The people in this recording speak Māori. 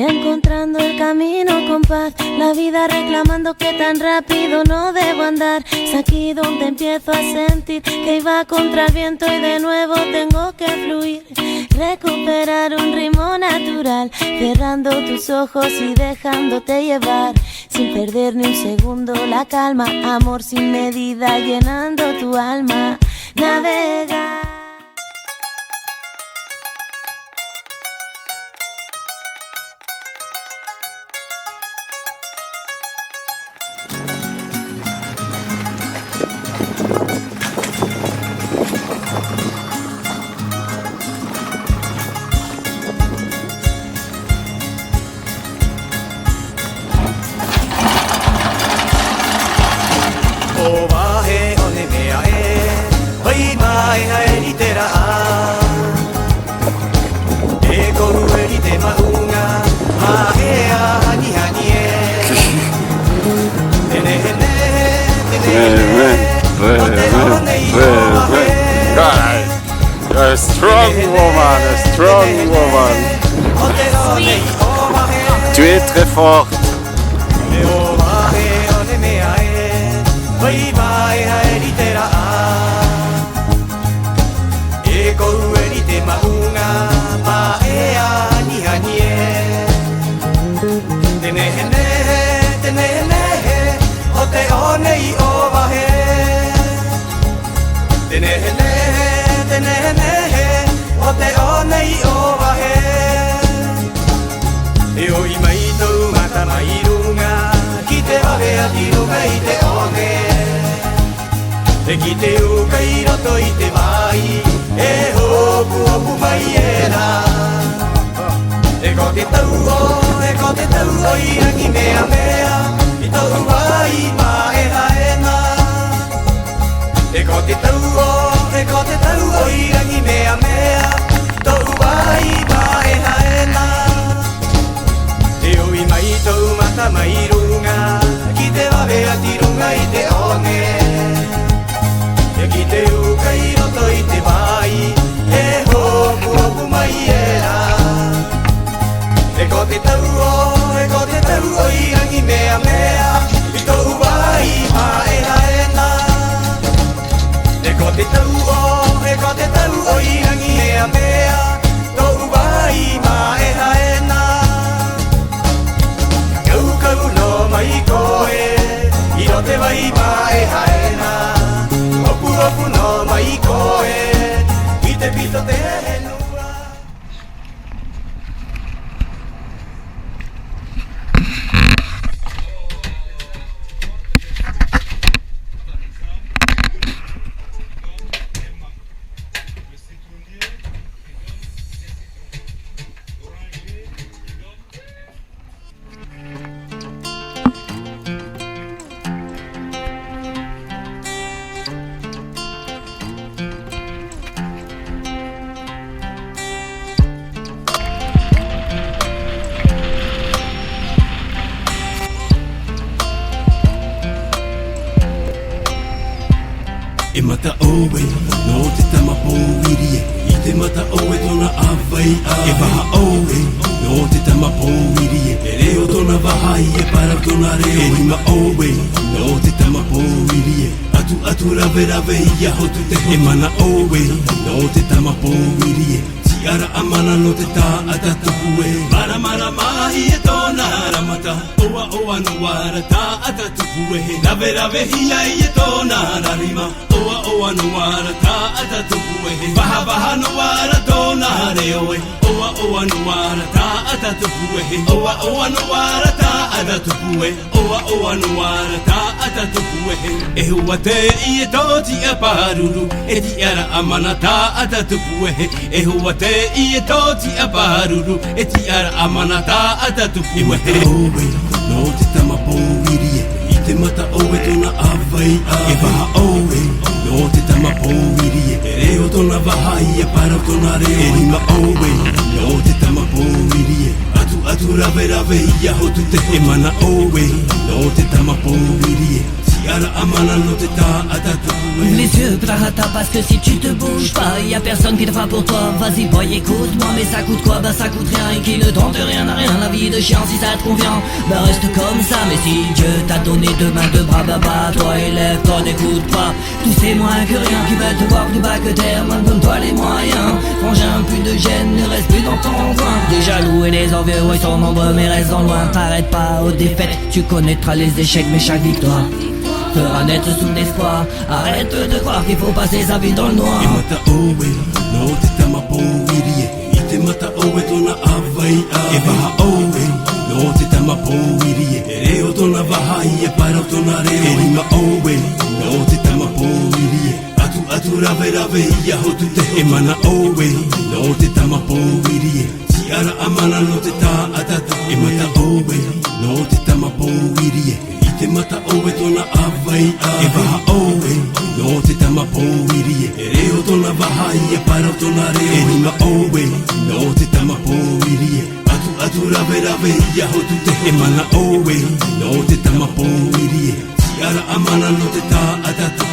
encontrando el camino con paz, la vida reclamando que tan rápido no debo andar. Es aquí donde empiezo a sentir que iba contra el viento y de nuevo tengo que fluir, recuperar un ritmo natural, cerrando tus ojos y dejándote llevar, sin perder ni un segundo la calma, amor sin medida llenando tu alma, navegar. A strong woman, a strong woman. Tu es très forte. Ki te uka I roto I te mai, e hopu hopu mai e rā. E ko te tau o I rangi mea mea, I tau wai ma e haena. E ko te tau o I rangi mea mea, tau wai ma e haena. E oi mai tau mata mai runga, ki te wawe ati runga I te onge. Ki te uka I roto I te mai, e hopu hopu mai e rā. E ko te tau o I rangi mea mea, I tau wai ma e haena. E ko te tau o I rangi mea mea, tau wai ma e haena. Kau no mai koe, I rote wai ma e haena. Hopu no mai koe, I te pito te henua. E mata oe, no te tama pouirie, I te mata oe tona awai a. E waha oe, no te tama pouirie, e reo tona wahai e para tona reo. E rima oe, no te tama pouirie, atu rave rave ia hotu te hotu. E mana oe, no te tama pouirie, tiara amana no te tā atatupu e. Mara mahi e tona ramata, oa no wara tā atatupu e. Rave rave hia I e tona rarima, oa no wara tā atatupu e. Waha no wara tōna reo e. Oa no wara tā atatupu e. Oa no wara tā atatupu e. Oa no wara tā atatupu e. E hua te I e tōti a paruru, e ti ara amana tā atatupu e. E hua te I e tōti a paruru, e ti ara amana tā atatupu e. E oe, no te tama pouirie, I te mata oe tona awai a. E waha oe, no te tama pouirie, e reo tona wahai e para tona reo. E rima oe, no te tama pouirie, atu rave rave ia hotu te hotu. E mana oe, no te tama pouirie, tiara amana no te tā atatupu e. les yeux, plahata, parce que si tu te bouges pas, y a personne qui le fera pour toi. Vas-y boy, écoute-moi, mais ça coûte quoi? Bah ça coûte rien, et qui ne tente rien à rien. La vie de chien, si ça te convient, bah reste comme ça. Mais si Dieu t'a donné deux mains, deux bras, bah toi élève-toi, n'écoute pas. Tous c'est moins que rien, qui veulent te voir plus bas que terre. Man, donne-toi les moyens, frangin, plus de gêne, ne reste plus dans ton coin. Les jaloux et les envieux, ils sont nombreux mais restent en loin. T'arrêtes pas aux défaites, tu connaîtras les échecs, mais chaque victoire fera naître sous l'espoir. Arrête de croire qu'il faut passer sa vie dans le noir. Imata owe, no te tamapo wirie. Ite mata owe tona avaia. E baha owe, no te tamapo wirie. E reo tona vahai e para tona reo. E rima owe, no te tamapo wirie. Atu rave rave ia hotu te he mana owe, no te tamapo wirie. Si ara amana no te ta atata. E mata owe, no te tamapo wirie. Te mata owe tona avaia. E baha owe, no te tamapo wirie. E reo tona vahai e para tona reo. E rima owe, no te tamapo wirie. Atu rave rave ia hotu te he mana owe, no te tamapo wirie. Si ara amana no te ta atata.